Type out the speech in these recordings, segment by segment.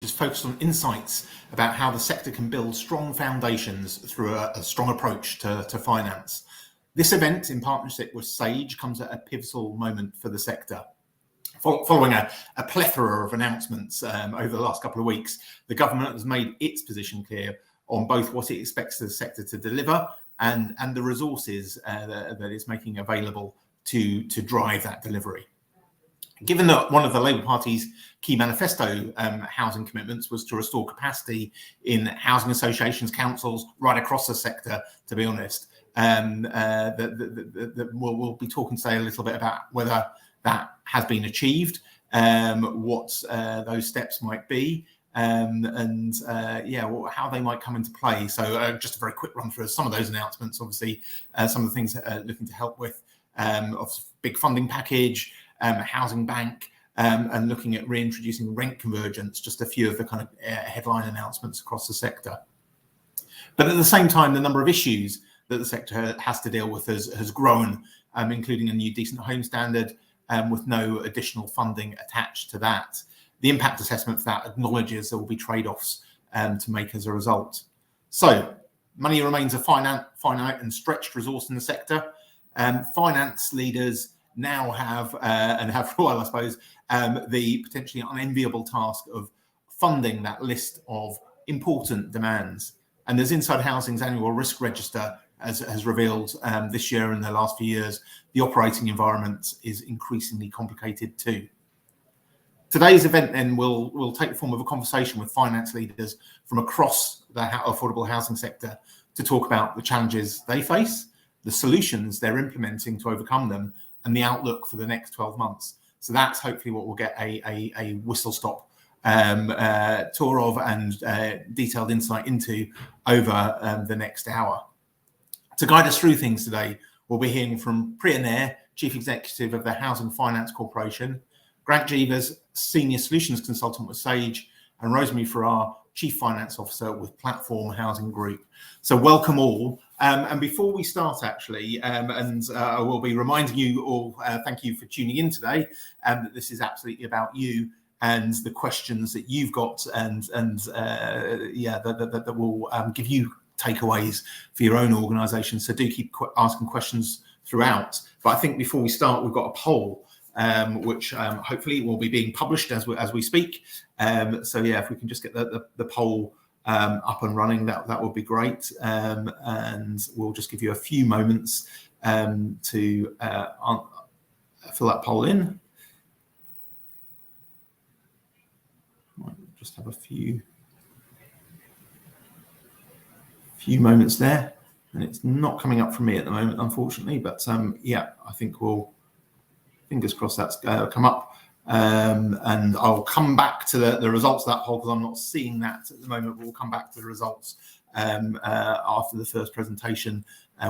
is focused on insights about how the sector can build strong foundations through a strong approach to finance. This event, in partnership with Sage, comes at a pivotal moment for the sector. Following a plethora of announcements over the last couple of weeks, the government has made its position clear on both what it expects the sector to deliver and the resources that it's making available to drive that delivery. Given that one of the Labour Party's key manifesto housing commitments was to restore capacity in housing associations, councils, right across the sector, to be honest, we'll be talking today a little bit about whether that has been achieved, what those steps might be, how they might come into play. So just a very quick run through some of those announcements. Obviously, some of the things that are looking to help with big funding package, housing bank, and looking at reintroducing rent convergence, just a few of the kind of headline announcements across the sector. But at the same time, the number of issues that the sector has to deal with has grown, including a new decent home standard, with no additional funding attached to that. The impact assessment for that acknowledges there will be trade-offs to make as a result. So money remains a finite and stretched resource in the sector. Finance leaders now have, and have for a while, I suppose, the potentially unenviable task of funding that list of important demands. And as Inside Housing's annual risk register has revealed this year and the last few years, the operating environment is increasingly complicated too. Today's event then will take the form of a conversation with finance leaders from across the affordable housing sector to talk about the challenges they face, the solutions they're implementing to overcome them, and the outlook for the next 12 months. So that's hopefully what we'll get a whistle-stop tour of and detailed insight into over the next hour. To guide us through things today, we'll be hearing from Priya Nair, Chief Executive of the Housing Finance Corporation, Grant Jeevers, Senior Solutions Consultant with Sage, and Rosemary Farrar, Chief Finance Officer with Platform Housing Group. So welcome all. And before we start, actually, I will be reminding you all, thank you for tuning in today, that this is absolutely about you and the questions that you've got, that will give you takeaways for your own organisation. So do keep asking questions throughout. But I think before we start, we've got a poll, which hopefully will be being published as we speak. So yeah, if we can just get the poll up and running, that would be great. And we'll just give you a few moments to fill that poll in. Might just have a few moments there, and it's not coming up for me at the moment, unfortunately. But yeah, I think we'll, fingers crossed, that's come up. And I'll come back to the results of that poll because I'm not seeing that at the moment. But we'll come back to the results after the first presentation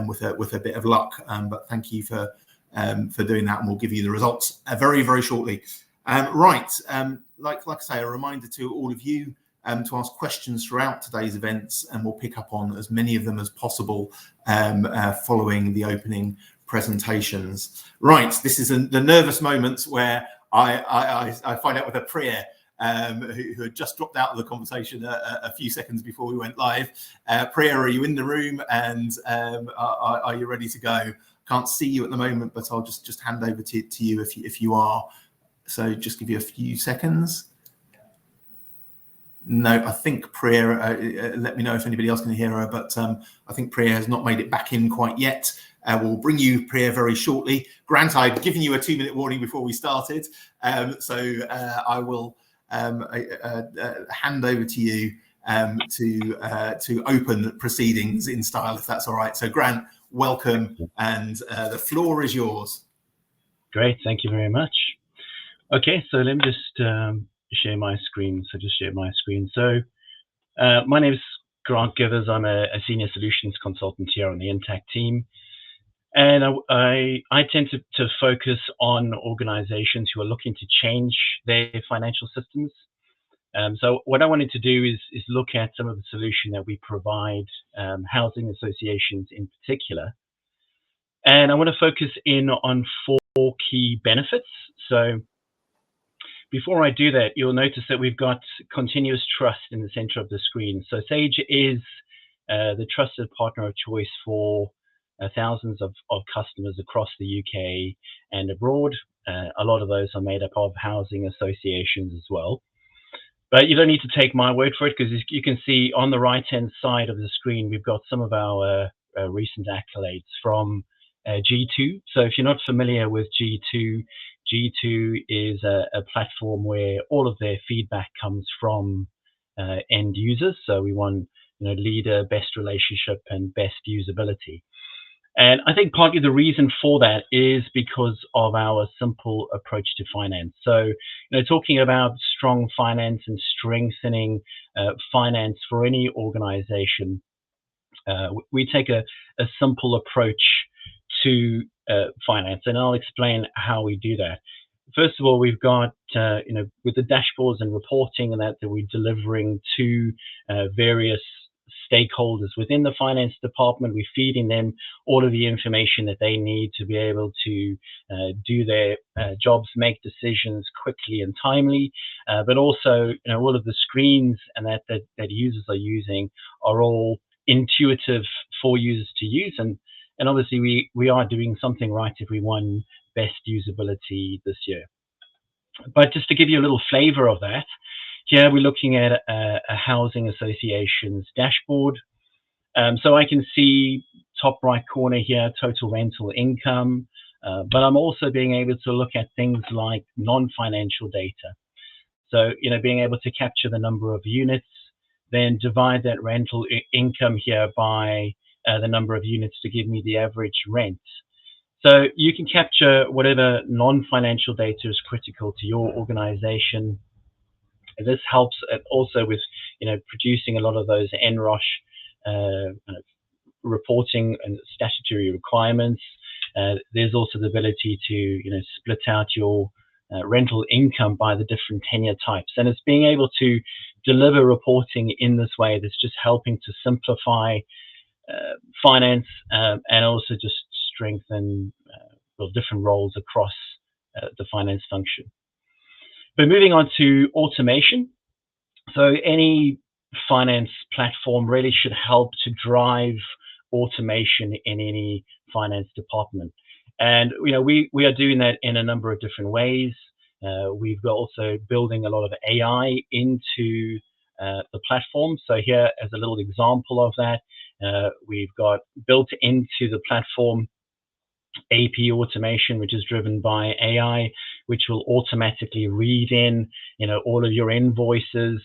with a bit of luck. But thank you for doing that, and we'll give you the results very, very shortly. Like I say, a reminder to all of you to ask questions throughout today's events, and we'll pick up on as many of them as possible following the opening presentations. Right, this is the nervous moments where I find out with a Priya who had just dropped out of the conversation a few seconds before we went live. Priya, are you in the room, and are you ready to go? Can't see you at the moment, but I'll just hand over to you if you are. So just give you a few seconds. No, I think Priya, let me know if anybody else can hear her, but I think Priya has not made it back in quite yet. We'll bring you Priya very shortly. Grant, I'd given you a 2-minute warning before we started, so I will hand over to you to open proceedings in style, if that's all right. So Grant, welcome, and the floor is yours. Great, thank you very much. Okay, so let me just share my screen. So just share my screen. So my name is Grant Givers. I'm a senior solutions consultant here on the Intact team. And I tend to focus on organizations who are looking to change their financial systems. So what I wanted to do is look at some of the solution that we provide housing associations in particular. And I want to focus in on 4 key benefits. So Before I do that, you'll notice that we've got continuous trust in the center of the screen. So Sage is the trusted partner of choice for thousands of customers across the UK and abroad. A lot of those are made up of housing associations as well. But you don't need to take my word for it, because you can see on the right-hand side of the screen, we've got some of our recent accolades from G2. So if you're not familiar with G2, G2 is a platform where all of their feedback comes from end users. So we won, leader, best relationship, and best usability. And I think partly the reason for that is because of our simple approach to finance. So, talking about strong finance and strengthening finance for any organization, we take a simple approach to finance, and I'll explain how we do that. First of all, we've got, with the dashboards and reporting and that we're delivering to various stakeholders within the finance department, we're feeding them all of the information that they need to be able to do their jobs, make decisions quickly and timely, but also, all of the screens and that users are using are all intuitive for users to use. And obviously we are doing something right if we won best usability this year. But just to give you a little flavor of that, here we're looking at a housing association's dashboard. So I can see top right corner here, total rental income, but I'm also being able to look at things like non-financial data. So, being able to capture the number of units, then divide that rental income here by the number of units to give me the average rent. So you can capture whatever non-financial data is critical to your organization. And this helps also with, producing a lot of those NROSH reporting and statutory requirements. There's also the ability to, split out your rental income by the different tenure types. And it's being able to deliver reporting in this way that's just helping to simplify finance and also just strengthen different roles across the finance function. But moving on to automation. So any finance platform really should help to drive automation in any finance department. And, we are doing that in a number of different ways. We've got also building a lot of AI into the platform. So here, as a little example of that, we've got built into the platform AP automation, which is driven by AI, which will automatically read in, all of your invoices,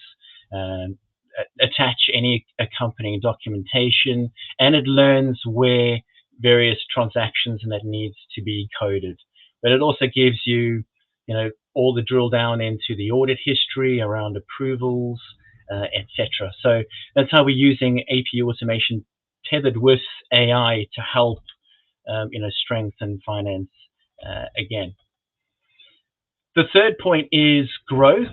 attach any accompanying documentation, and it learns where various transactions and that needs to be coded. But it also gives you, all the drill down into the audit history around approvals, etc. So that's how we're using AP automation tethered with AI to help strengthen finance again. The third point is growth.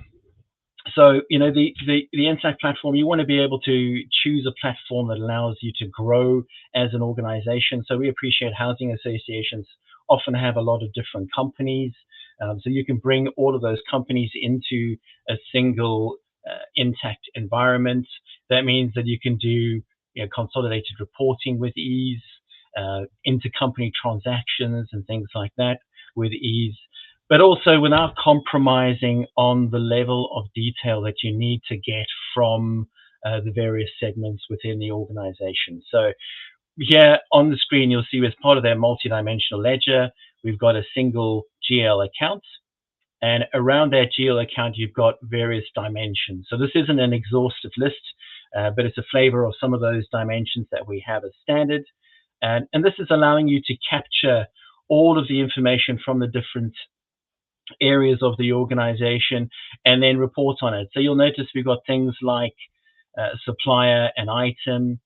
So, the Insight platform, you want to be able to choose a platform that allows you to grow as an organization. So we appreciate housing associations often have a lot of different companies. So you can bring all of those companies into a single intact environment. That means that you can do consolidated reporting with ease, intercompany transactions and things like that with ease, but also without compromising on the level of detail that you need to get from the various segments within the organization. So here on the screen, you'll see as part of their multidimensional ledger, we've got a single GL account. And around that GL account, you've got various dimensions. So this isn't an exhaustive list, but it's a flavor of some of those dimensions that we have as standard. And this is allowing you to capture all of the information from the different areas of the organization and then report on it. So you'll notice we've got things like supplier and item,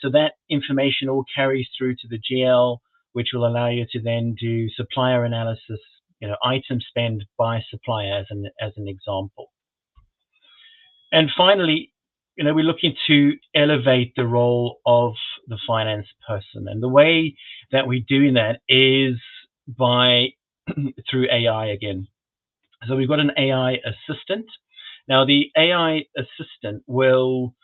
so that information all carries through to the GL, which will allow you to then do supplier analysis, item spend by supplier as an example. And finally, we're looking to elevate the role of the finance person. And the way that we're doing that is through AI again. So we've got an AI assistant. Now the AI assistant will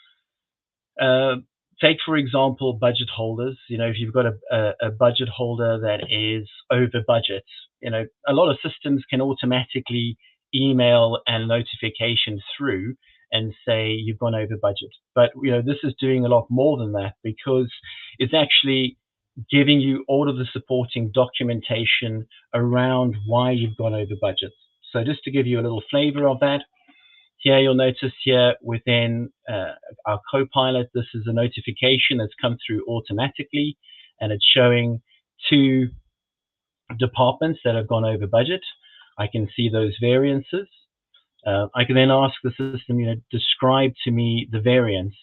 take, for example, budget holders. If you've got a budget holder that is over budget, a lot of systems can automatically email and notification through and say you've gone over budget. But this is doing a lot more than that, because it's actually giving you all of the supporting documentation around why you've gone over budget. So just to give you a little flavor of that, here you'll notice here within our Copilot, this is a notification that's come through automatically, and it's showing 2 departments that have gone over budget. I can see those variances. I can then ask the system, describe to me the variance.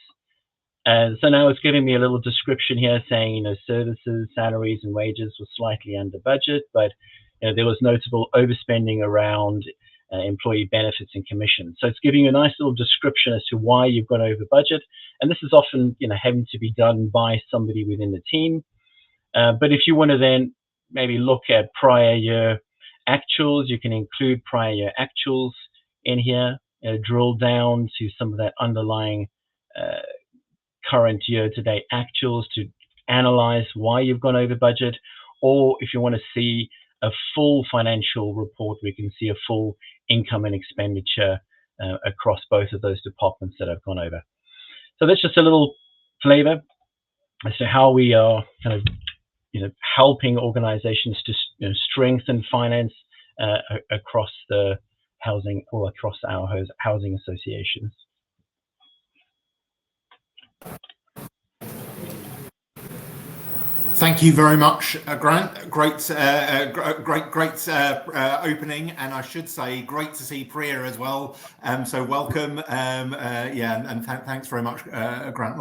So now it's giving me a little description here saying, services, salaries, and wages were slightly under budget, but there was notable overspending around employee benefits and commissions. So it's giving you a nice little description as to why you've gone over budget. And this is often, having to be done by somebody within the team. But if you want to then maybe look at prior year actuals, you can include prior year actuals in here, drill down to some of that underlying current year-to-date actuals to analyze why you've gone over budget. Or if you want to see a full financial report, we can see a full income and expenditure across both of those departments that have gone over. So that's just a little flavor as to how we are kind of helping organizations to strengthen finance across the housing or across our housing associations. Thank you very much, Grant. Great opening, and I should say, great to see Priya as well. So welcome, and thanks very much, Grant.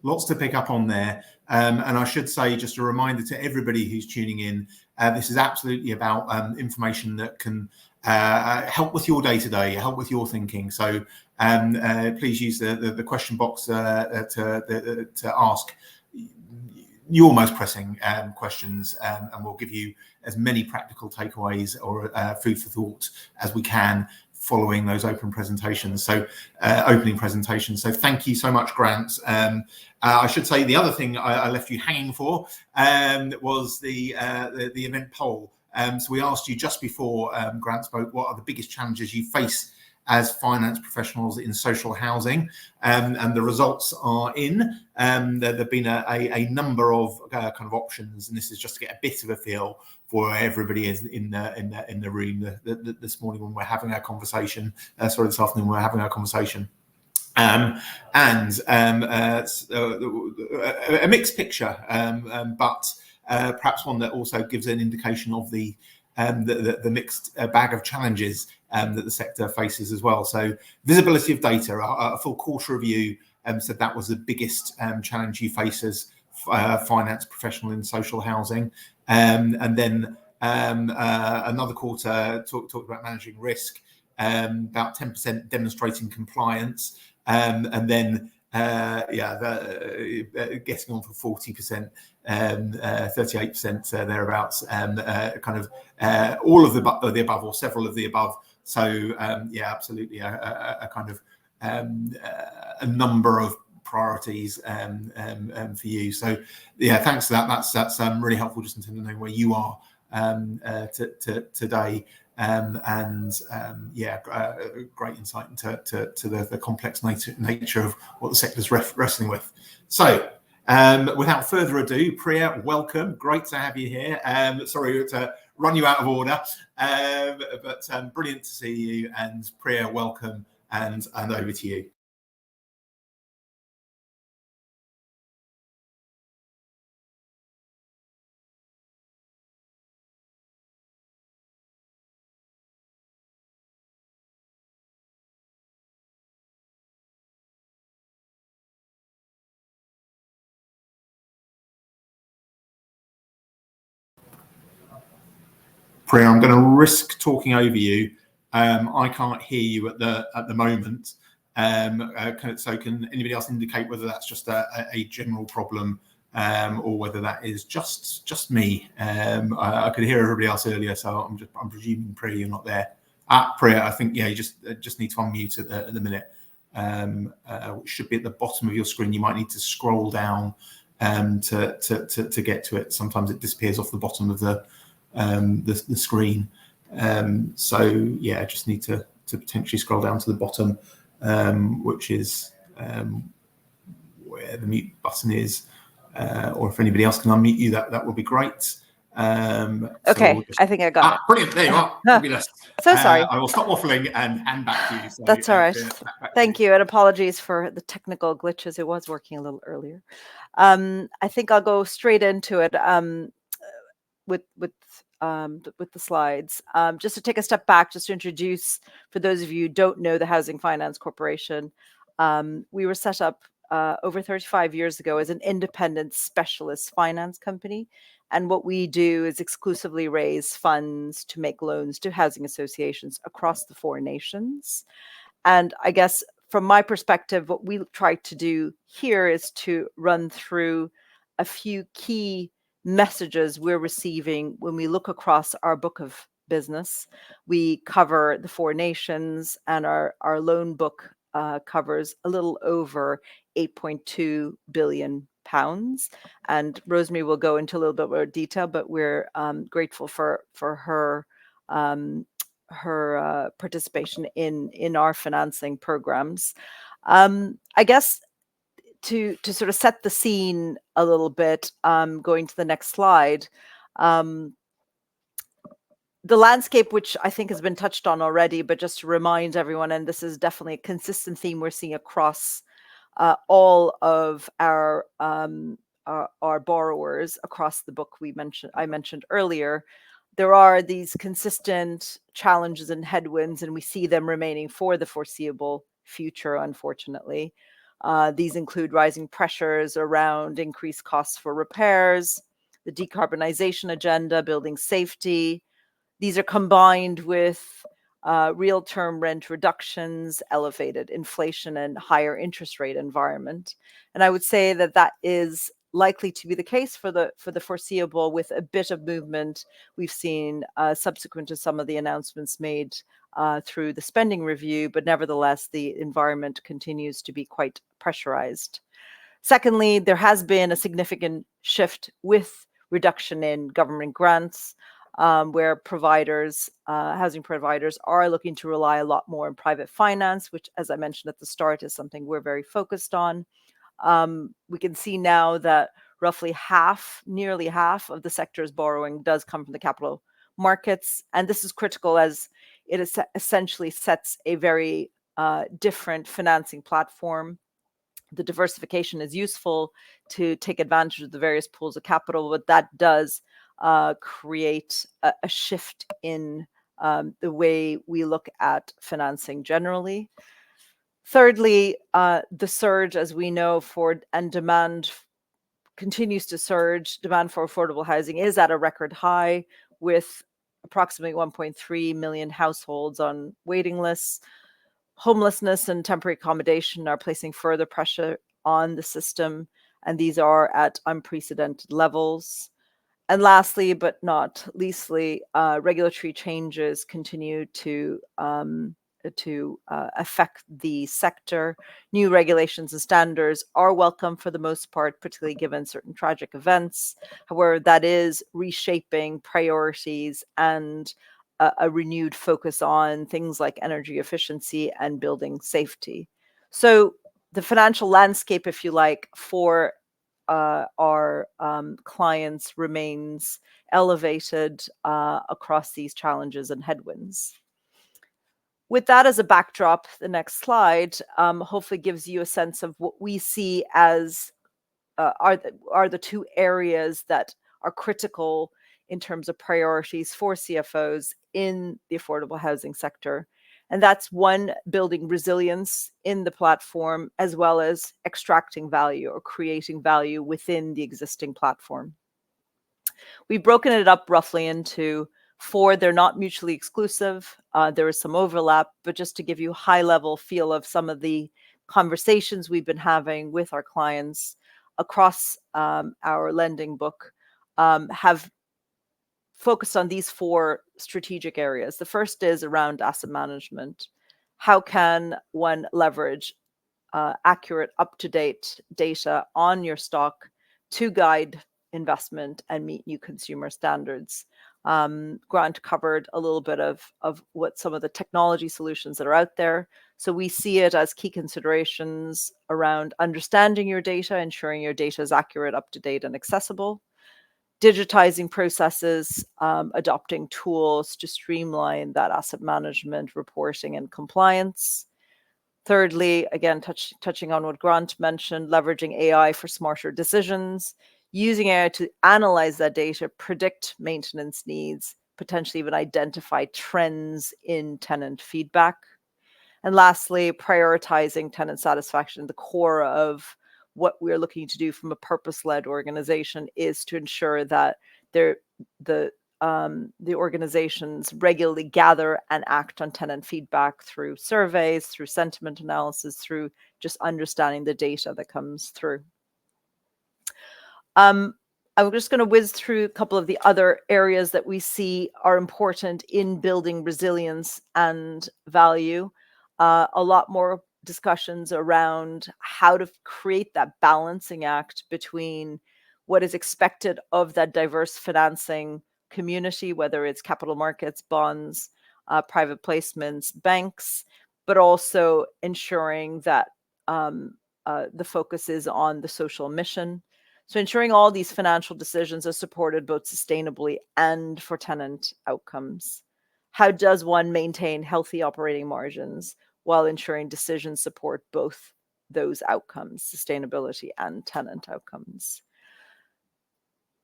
Lots to pick up on there. And I should say, just a reminder to everybody who's tuning in, this is absolutely about information that can help with your day-to-day, help with your thinking. So please use the question box to ask your most pressing questions, and we'll give you as many practical takeaways or food for thought as we can following those opening presentations. So thank you so much, Grant. I should say the other thing I left you hanging for was the event poll. So we asked you just before Grant spoke, what are the biggest challenges you face as finance professionals in social housing, and the results are in. There have been a number of kind of options, and this is just to get a bit of a feel for where everybody is in the room this morning when we're having our conversation. This afternoon we're having our conversation. A mixed picture, but perhaps one that also gives an indication of the mixed bag of challenges that the sector faces as well. So visibility of data, a full quarter of you said that was the biggest challenge you face as finance professional in social housing. And then another quarter talked about managing risk, about 10% demonstrating compliance, and then getting on for 40%, 38% thereabouts, kind of all of the above or several of the above. So absolutely a kind of a number of priorities for you. So thanks for that. That's really helpful just in terms of knowing where you are today. Great insight into the complex nature of what the sector's wrestling with. So without further ado, Priya, welcome. Great to have you here. Sorry to run you out of order, but brilliant to see you. And Priya, welcome, and over to you. Priya, I'm going to risk talking over you. I can't hear you at the moment. So can anybody else indicate whether that's just a general problem, or whether that is just me? I could hear everybody else earlier, so I'm presuming, Priya, you're not there. Priya, I think, yeah, you just need to unmute at the minute, which should be at the bottom of your screen. You might need to scroll down to get to it. Sometimes it disappears off the bottom of the screen. So yeah, just need to potentially scroll down to the bottom, which is where the mute button is, or if anybody else can unmute you, that would be great. Okay, so I think I got it. Brilliant, there you are. Fabulous. So sorry. I will stop waffling and hand back to you. So, that's all right. Thank you, and apologies for the technical glitches. It was working a little earlier. I think I'll go straight into it with the slides. Just to take a step back, just to introduce, for those of you who don't know the Housing Finance Corporation, we were set up over 35 years ago as an independent specialist finance company. And what we do is exclusively raise funds to make loans to housing associations across the 4 nations. And I guess from my perspective, what we try to do here is to run through a few key messages we're receiving when we look across our book of business. We cover the 4 nations, and our loan book covers a little over £8.2 billion. And Rosemary will go into a little bit more detail, but we're grateful for her participation in our financing programs. I guess to sort of set the scene a little bit, going to the next slide, the landscape, which I think has been touched on already, but just to remind everyone, and this is definitely a consistent theme we're seeing across all of our borrowers across the book I mentioned earlier. There are these consistent challenges and headwinds, and we see them remaining for the foreseeable future, unfortunately. These include rising pressures around increased costs for repairs, the decarbonization agenda, building safety. These are combined with real term rent reductions, elevated inflation, and higher interest rate environment. And I would say that is likely to be the case for the foreseeable, with a bit of movement we've seen subsequent to some of the announcements made through the spending review, but nevertheless, the environment continues to be quite pressurized. Secondly, there has been a significant shift with reduction in government grants, where housing providers are looking to rely a lot more on private finance, which, as I mentioned at the start, is something we're very focused on. We can see now that roughly nearly half of the sector's borrowing does come from the capital markets. And this is critical, as it essentially sets a very different financing platform. The diversification is useful to take advantage of the various pools of capital, but that does create a shift in the way we look at financing generally. Thirdly, the surge, as we know, demand continues to surge. Demand for affordable housing is at a record high, with approximately 1.3 million households on waiting lists. Homelessness and temporary accommodation are placing further pressure on the system, and these are at unprecedented levels. And lastly, but not leastly, regulatory changes continue to affect the sector. New regulations and standards are welcome for the most part, particularly given certain tragic events. However, that is reshaping priorities and a renewed focus on things like energy efficiency and building safety. So the financial landscape, if you like, for our clients remains elevated across these challenges and headwinds. With that as a backdrop, the next slide hopefully gives you a sense of what we see as are the 2 areas that are critical in terms of priorities for CFOs in the affordable housing sector. And that's 1, building resilience in the platform, as well as extracting value or creating value within the existing platform. We've broken it up roughly into 4. They're not mutually exclusive. There is some overlap, but just to give you a high-level feel of some of the conversations we've been having with our clients across our lending book, have focused on these 4 strategic areas. The first is around asset management. How can one leverage accurate, up-to-date data on your stock to guide investment and meet new consumer standards? Grant covered a little bit of what some of the technology solutions that are out there. So we see it as key considerations around understanding your data, ensuring your data is accurate, up-to-date, and accessible. Digitizing processes, adopting tools to streamline that asset management, reporting, and compliance. Thirdly, again, touching on what Grant mentioned, leveraging AI for smarter decisions, using AI to analyze that data, predict maintenance needs, potentially even identify trends in tenant feedback. And lastly, prioritizing tenant satisfaction. The core of what we're looking to do from a purpose-led organization is to ensure that the organizations regularly gather and act on tenant feedback through surveys, through sentiment analysis, through just understanding the data that comes through. I'm just going to whiz through a couple of the other areas that we see are important in building resilience and value. A lot more discussions around how to create that balancing act between what is expected of that diverse financing community, whether it's capital markets, bonds, private placements, banks, but also ensuring that the focus is on the social mission. So ensuring all these financial decisions are supported both sustainably and for tenant outcomes. How does one maintain healthy operating margins while ensuring decisions support both those outcomes, sustainability and tenant outcomes?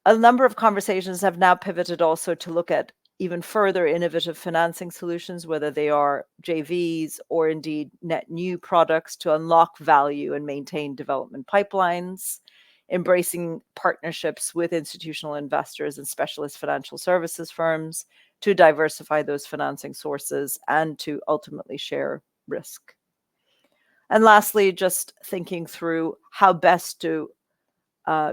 A number of conversations have now pivoted also to look at even further innovative financing solutions, whether they are JVs or indeed net new products to unlock value and maintain development pipelines, embracing partnerships with institutional investors and specialist financial services firms to diversify those financing sources and to ultimately share risk. And lastly, just thinking through how best to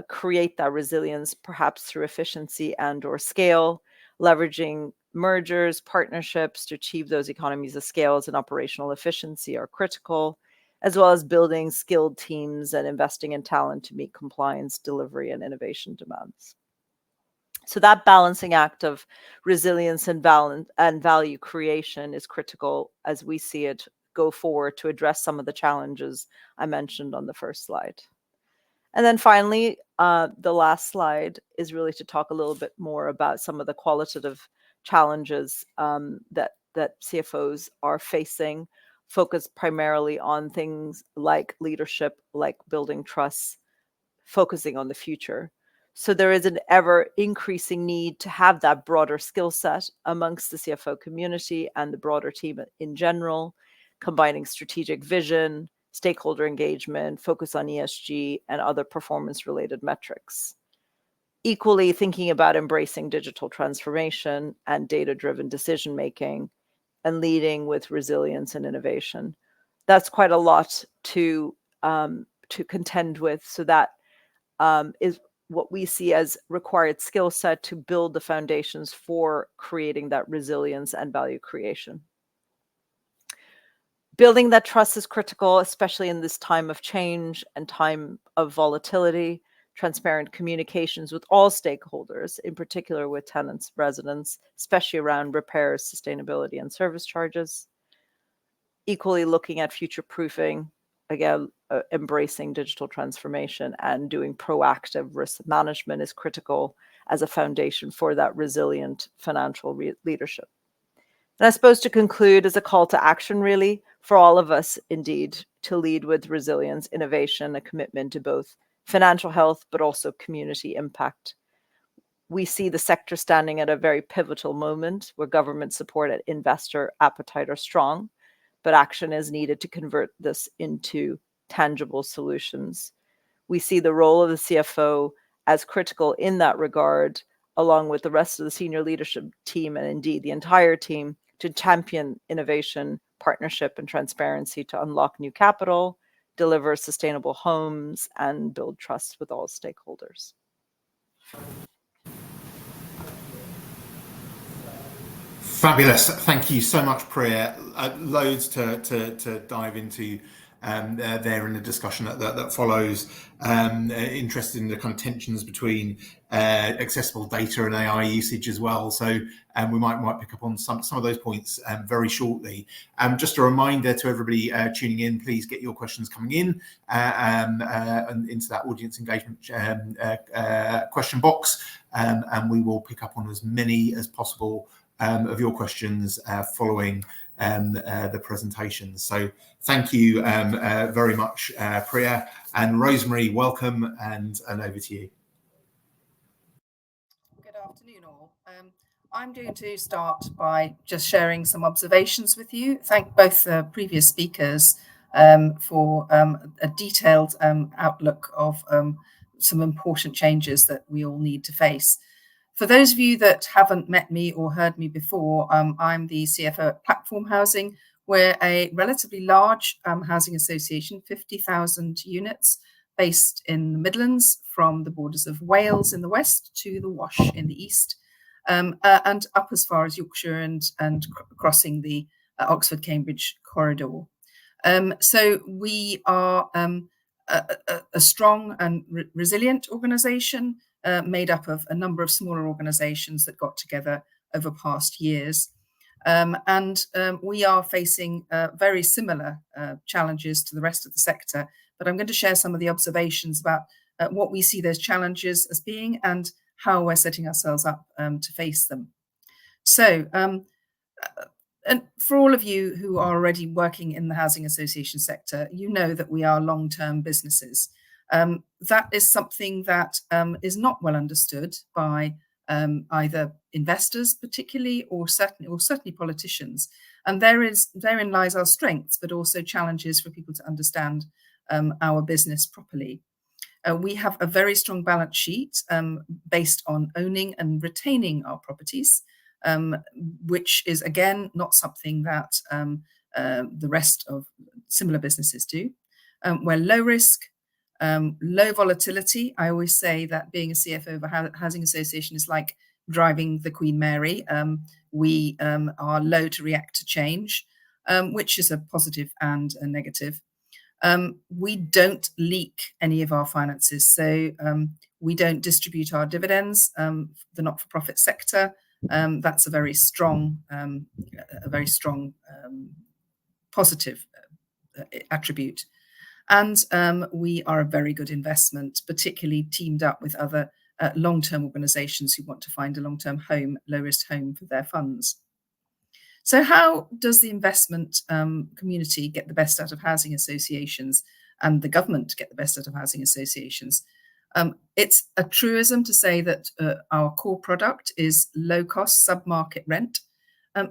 create that resilience, perhaps through efficiency and or scale, leveraging mergers, partnerships to achieve those economies of scales and operational efficiency are critical, as well as building skilled teams and investing in talent to meet compliance, delivery, and innovation demands. So that balancing act of resilience and value creation is critical as we see it go forward to address some of the challenges I mentioned on the first slide. And then finally, the last slide is really to talk a little bit more about some of the qualitative challenges that CFOs are facing, focused primarily on things like leadership, like building trust, focusing on the future. So there is an ever increasing need to have that broader skill set amongst the CFO community and the broader team in general, combining strategic vision, stakeholder engagement, focus on ESG, and other performance-related metrics. Equally, thinking about embracing digital transformation and data-driven decision-making and leading with resilience and innovation. That's quite a lot to contend with. So that is what we see as required skill set to build the foundations for creating that resilience and value creation. Building that trust is critical, especially in this time of change and time of volatility. Transparent communications with all stakeholders, in particular with tenants, residents, especially around repairs, sustainability, and service charges. Equally looking at future-proofing, again, embracing digital transformation and doing proactive risk management is critical as a foundation for that resilient financial leadership. And I suppose to conclude is a call to action, really, for all of us, indeed, to lead with resilience, innovation, a commitment to both financial health, but also community impact. We see the sector standing at a very pivotal moment where government support and investor appetite are strong, but action is needed to convert this into tangible solutions. We see the role of the CFO as critical in that regard, along with the rest of the senior leadership team and indeed the entire team, to champion innovation, partnership, and transparency to unlock new capital, deliver sustainable homes, and build trust with all stakeholders. Fabulous. Thank you so much, Priya. Loads to dive into there in the discussion that follows. Interested in the kind of tensions between accessible data and AI usage as well. So we might pick up on some of those points very shortly. Just a reminder to everybody tuning in, please get your questions coming in and into that audience engagement question box, and we will pick up on as many as possible of your questions following the presentation. So thank you very much, Priya, and Rosemary, welcome, and over to you. Good afternoon, all. I'm going to start by just sharing some observations with you. Thank both the previous speakers for a detailed outlook of some important changes that we all need to face. For those of you that haven't met me or heard me before, I'm the CFO at Platform Housing. We're a relatively large housing association, 50,000 units, based in the Midlands, from the borders of Wales in the west to the Wash in the east, and up as far as Yorkshire and crossing the Oxford-Cambridge corridor. So we are a strong and resilient organisation, made up of a number of smaller organisations that got together over past years. We are facing very similar challenges to the rest of the sector, but I'm going to share some of the observations about what we see those challenges as being and how we're setting ourselves up to face them. So, and for all of you who are already working in the housing association sector, you know that we are long-term businesses. That is something that is not well understood by either investors particularly or certainly politicians. And therein lies our strengths, but also challenges for people to understand our business properly. We have a very strong balance sheet based on owning and retaining our properties, which is, again, not something that the rest of similar businesses do. We're low risk, low volatility. I always say that being a CFO of a housing association is like driving the Queen Mary. We are low to react to change, which is a positive and a negative. We don't leak any of our finances, so we don't distribute our dividends. The not-for-profit sector, that's a very strong positive attribute. And we are a very good investment, particularly teamed up with other long-term organisations who want to find a long-term home, low-risk home for their funds. So how does the investment community get the best out of housing associations and the government get the best out of housing associations? It's a truism to say that our core product is low-cost sub-market rent.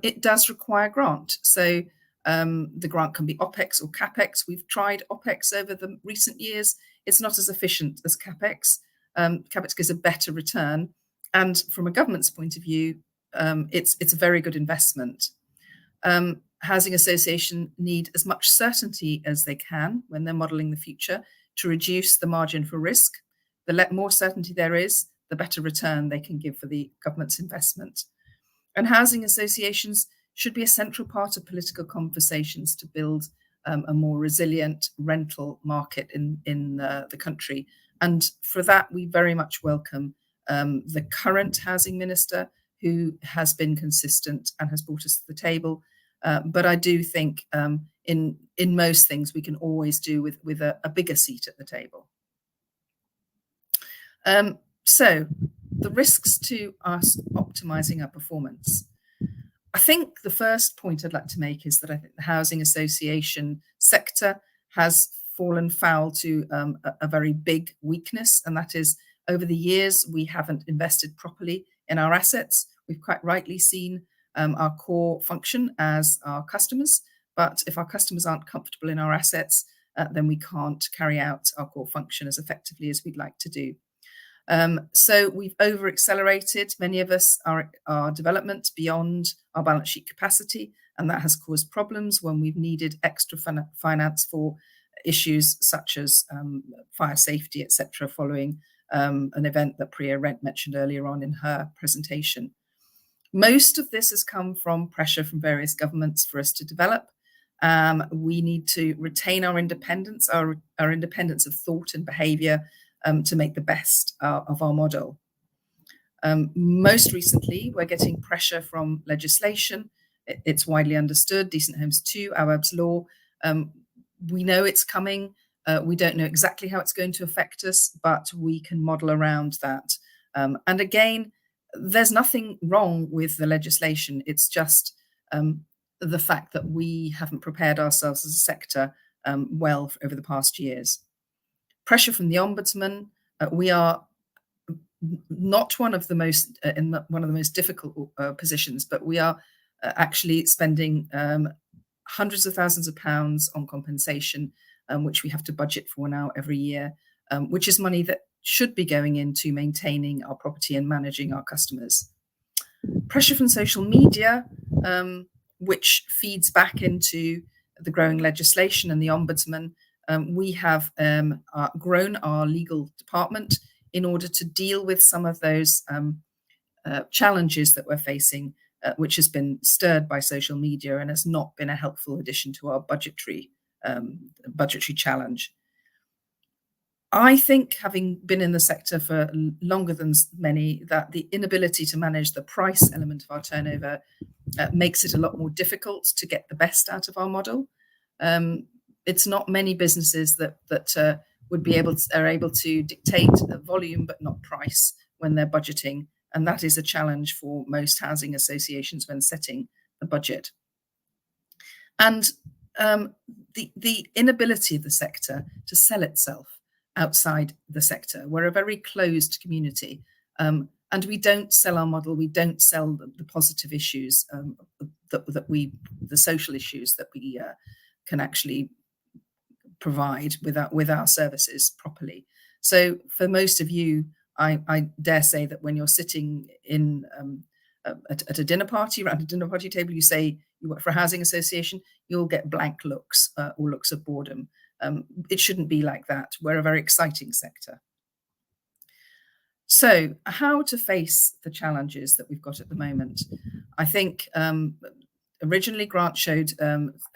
It does require grant. So the grant can be OPEX or CAPEX. We've tried OPEX over the recent years. It's not as efficient as CAPEX. CAPEX gives a better return. And from a government's point of view, it's a very good investment. Housing associations need as much certainty as they can when they're modelling the future to reduce the margin for risk. The more certainty there is, the better return they can give for the government's investment. And housing associations should be a central part of political conversations to build a more resilient rental market in the country. And for that, we very much welcome the current housing minister, who has been consistent and has brought us to the table. But I do think in most things we can always do with a bigger seat at the table. So the risks to us optimizing our performance. I think the first point I'd like to make is that I think the housing association sector has fallen foul to a very big weakness, and that is over the years we haven't invested properly in our assets. We've quite rightly seen our core function as our customers, but if our customers aren't comfortable in our assets, then we can't carry out our core function as effectively as we'd like to do. So we've over-accelerated, many of us, our development beyond our balance sheet capacity, and that has caused problems when we've needed extra finance for issues such as fire safety, etc., following an event that Priya mentioned earlier on in her presentation. Most of this has come from pressure from various governments for us to develop. We need to retain our independence, our independence of thought and behaviour to make the best of our model. Most recently, we're getting pressure from legislation. It's widely understood, Decent Homes 2, Awaab's Law. We know it's coming. We don't know exactly how it's going to affect us, but we can model around that. And again, there's nothing wrong with the legislation. It's just the fact that we haven't prepared ourselves as a sector well over the past years. Pressure from the Ombudsman. We are not one of the most one of the most difficult positions, but we are actually spending hundreds of thousands of pounds on compensation, which we have to budget for now every year, which is money that should be going into maintaining our property and managing our customers. Pressure from social media, which feeds back into the growing legislation and the Ombudsman. We have grown our legal department in order to deal with some of those challenges that we're facing, which has been stirred by social media and has not been a helpful addition to our budgetary challenge. I think, having been in the sector for longer than many, that the inability to manage the price element of our turnover makes it a lot more difficult to get the best out of our model. It's not many businesses that would be able to dictate volume but not price when they're budgeting, and that is a challenge for most housing associations when setting the budget. And the inability of the sector to sell itself outside the sector. We're a very closed community, and we don't sell our model. We don't sell the positive issues the social issues that we can actually provide with our services properly. So for most of you, I dare say that when you're sitting in at a dinner party, around a dinner party table, you say you work for a housing association, you'll get blank looks or looks of boredom. It shouldn't be like that. We're a very exciting sector. So how to face the challenges that we've got at the moment? I think originally Grant showed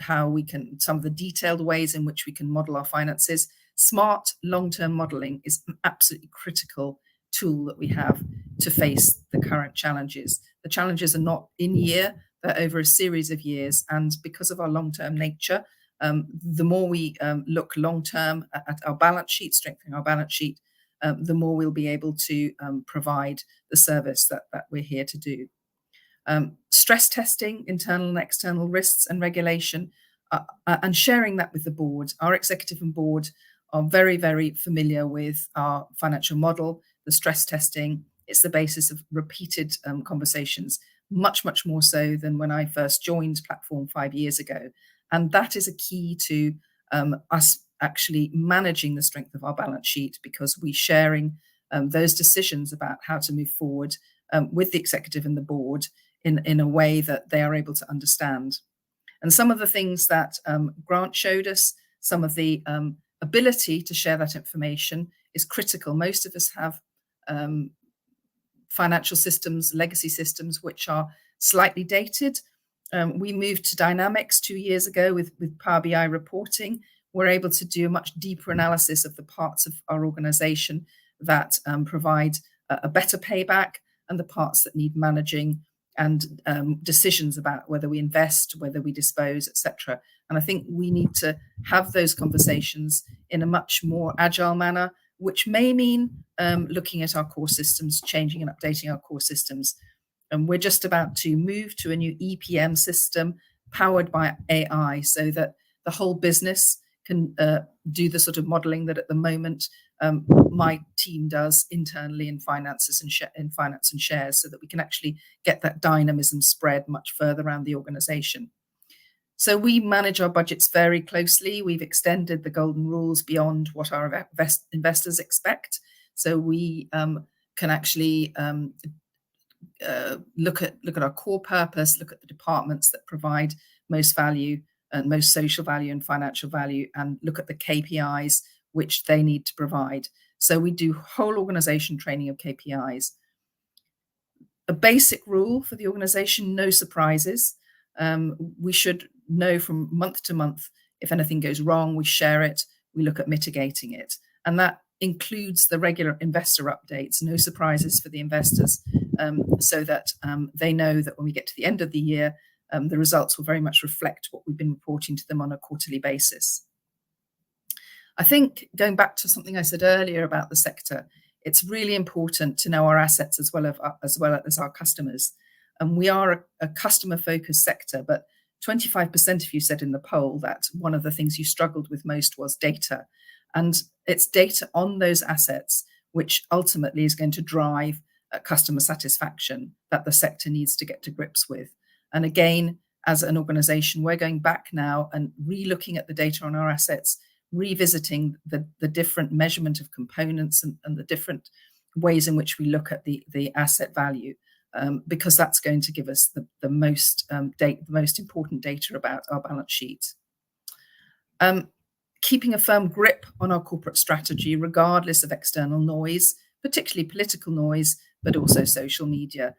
how we can, some of the detailed ways in which we can model our finances. Smart long-term modeling is an absolutely critical tool that we have to face the current challenges. The challenges are not in year, they're over a series of years. And because of our long-term nature, the more we look long-term at our balance sheet, strengthening our balance sheet, the more we'll be able to provide the service that we're here to do. Stress testing, internal and external risks and regulation, and sharing that with the board. Our executive and board are very, very familiar with our financial model, the stress testing. It's the basis of repeated conversations, much, much more so than when I first joined Platform 5 years ago. And that is a key to us actually managing the strength of our balance sheet, because we're sharing those decisions about how to move forward with the executive and the board in a way that they are able to understand. And some of the things that Grant showed us, some of the ability to share that information is critical. Most of us have financial systems, legacy systems, which are slightly dated. We moved to Dynamics 2 years ago with Power BI reporting. We're able to do a much deeper analysis of the parts of our organization that provide a better payback and the parts that need managing and decisions about whether we invest, whether we dispose, etc. And I think we need to have those conversations in a much more agile manner, which may mean looking at our core systems, changing and updating our core systems. And we're just about to move to a new EPM system powered by AI, so that the whole business can do the sort of modeling that at the moment my team does internally in finances and in finance and shares, so that we can actually get that dynamism spread much further around the organization. So we manage our budgets very closely. We've extended the golden rules beyond what our investors expect. So we can actually look at our core purpose, look at the departments that provide most value and most social value and financial value, and look at the KPIs which they need to provide. So we do whole organization training of KPIs. a basic rule for the organization: no surprises. We should know from month to month if anything goes wrong. We share it, we look at mitigating it, and that includes the regular investor updates. No surprises for the investors, so that they know that when we get to the end of the year, the results will very much reflect what we've been reporting to them on a quarterly basis. I think, going back to something I said earlier about the sector, it's really important to know our assets as well as our customers. And we are a customer-focused sector, but 25% of you said in the poll that one of the things you struggled with most was data. And it's data on those assets which ultimately is going to drive customer satisfaction that the sector needs to get to grips with. And again, as an organization, we're going back now and re-looking at the data on our assets, revisiting the different measurement of components and the different ways in which we look at the asset value, because that's going to give us the most important data about our balance sheet. Keeping a firm grip on our corporate strategy, regardless of external noise, particularly political noise, but also social media.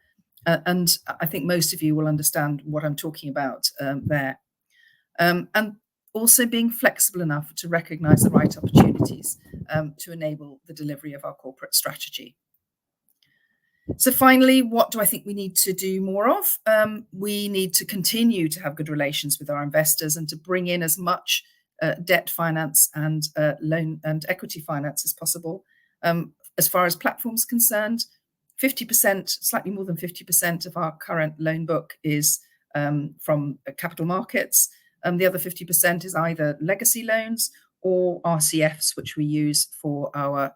And I think most of you will understand what I'm talking about there. And also being flexible enough to recognize the right opportunities to enable the delivery of our corporate strategy. So finally, what do I think we need to do more of? We need to continue to have good relations with our investors and to bring in as much debt finance and loan and equity finance as possible. As far as platforms concerned, 50%, slightly more than 50% of our current loan book is from capital markets. The other 50% is either legacy loans or RCFs, which we use for our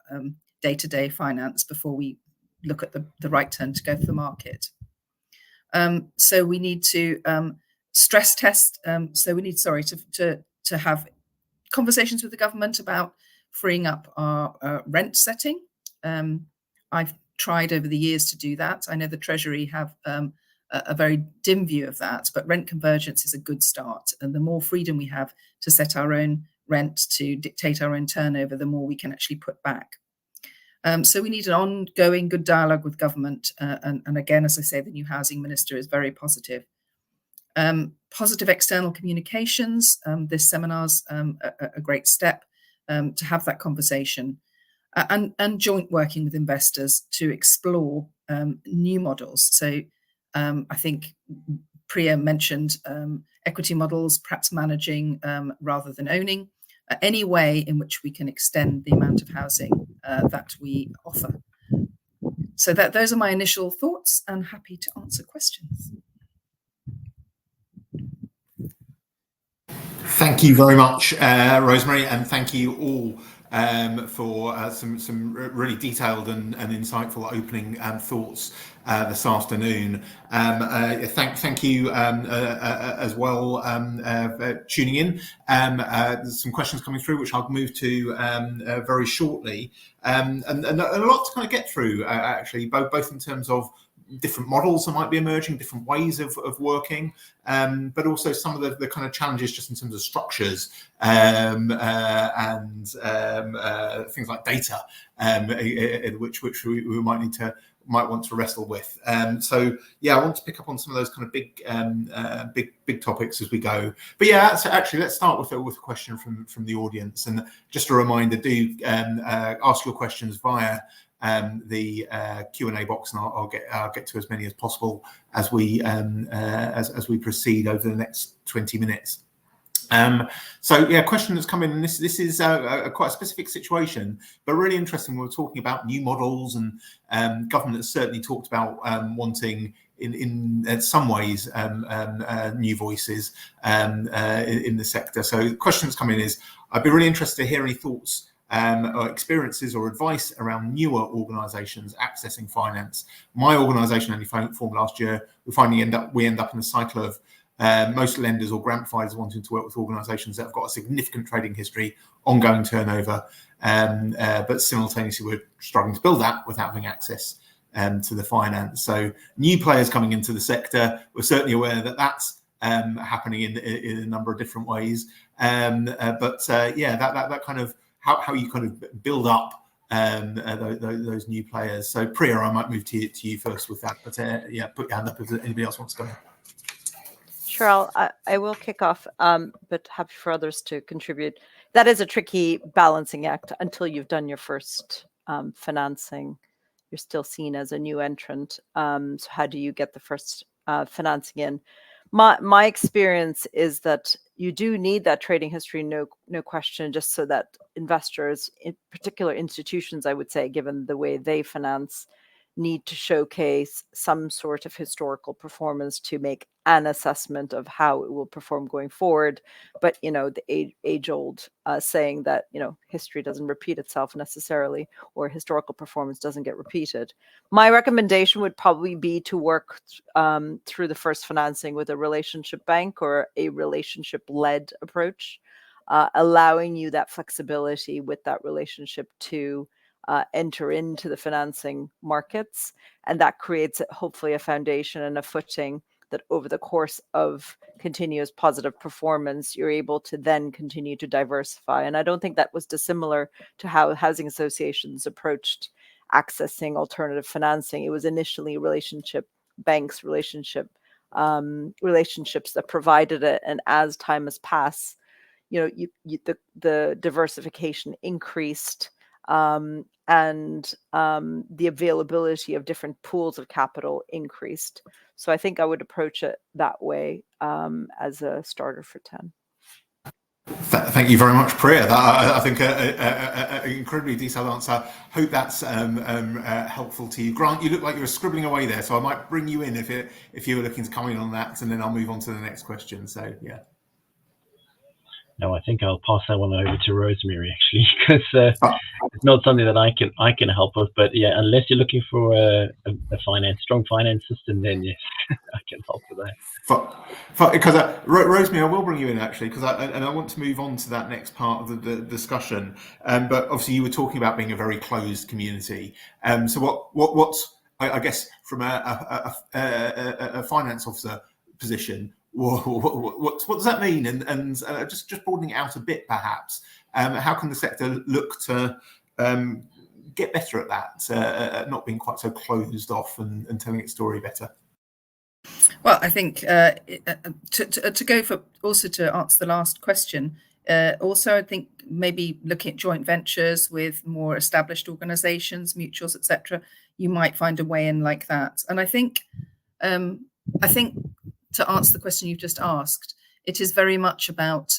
day-to-day finance before we look at the right turn to go to the market. So we need to stress test. So we need, to have conversations with the government about freeing up our rent setting. I've tried over the years to do that. I know the Treasury have a very dim view of that, but rent convergence is a good start. And the more freedom we have to set our own rent, to dictate our own turnover, the more we can actually put back. So we need an ongoing good dialogue with government. And again, as I say, the new housing minister is very positive. Positive external communications. This seminar's a great step to have that conversation. And joint working with investors to explore new models. So I think Priya mentioned equity models, perhaps managing rather than owning, any way in which we can extend the amount of housing that we offer. So those are my initial thoughts, and happy to answer questions. Thank you very much, Rosemary, and thank you all for some really detailed and insightful opening thoughts this afternoon. Thank you as well for tuning in. There's some questions coming through which I'll move to very shortly, and a lot to kind of get through actually, both in terms of different models that might be emerging, different ways of working, but also some of the kind of challenges just in terms of structures and things like data, which we might want to wrestle with. So yeah, I want to pick up on some of those kind of big topics as we go. But yeah, so actually let's start with a question from the audience, and just a reminder: do ask your questions via the Q&A box, and I'll get to as many as possible as we proceed over the next 20 minutes. So yeah, question that's come in, and this is quite a specific situation, but really interesting. We're talking about new models, and government has certainly talked about wanting in some ways new voices in the sector. So the question that's come in is, I'd be really interested to hear any thoughts or experiences or advice around newer organisations accessing finance. My organisation only formed last year. We end up in a cycle of most lenders or grant providers wanting to work with organisations that have got a significant trading history, ongoing turnover, but simultaneously we're struggling to build that without having access to the finance. So new players coming into the sector, we're certainly aware that that's happening in a number of different ways. But yeah, that kind of how you kind of build up those new players. So Priya, I might move to you first with that, but yeah, put your hand up if anybody else wants to go ahead. Sure, I will kick off, but happy for others to contribute. That is a tricky balancing act until you've done your first financing. You're still seen as a new entrant. So how do you get the first financing in? My experience is that you do need that trading history, no question, just so that investors, in particular institutions, I would say, given the way they finance, need to showcase some sort of historical performance to make an assessment of how it will perform going forward. But, the age-old saying that, history doesn't repeat itself necessarily, or historical performance doesn't get repeated. My recommendation would probably be to work through the first financing with a relationship bank or a relationship-led approach, allowing you that flexibility with that relationship to enter into the financing markets. And that creates hopefully a foundation and a footing that over the course of continuous positive performance, you're able to then continue to diversify. And I don't think that was dissimilar to how housing associations approached accessing alternative financing. It was initially relationship banks, relationships that provided it. And as time has passed, the diversification increased, and the availability of different pools of capital increased. So I think I would approach it that way as a starter for 10. Thank you very much, Priya. I think an incredibly detailed answer. Hope that's helpful to you. Grant, you look like you were scribbling away there, so I might bring you in if you were looking to come in on that, and then I'll move on to the next question. So yeah. No, I think I'll pass that one over to Rosemary actually, because it's not something that I can help with. But yeah, unless you're looking for a strong finance system, then yes, I can help with that. Because Rosemary, I will bring you in actually, because I want to move on to that next part of the discussion. But obviously, you were talking about being a very closed community. So what's I guess from a finance officer position, what does that mean? And just broadening it out a bit, perhaps. How can the sector look to get better at that, not being quite so closed off and telling its story better? Well, I think to go for also to answer the last question. Also, I think maybe looking at joint ventures with more established organisations, mutuals, etc. You might find a way in like that. And I think to answer the question you've just asked, it is very much about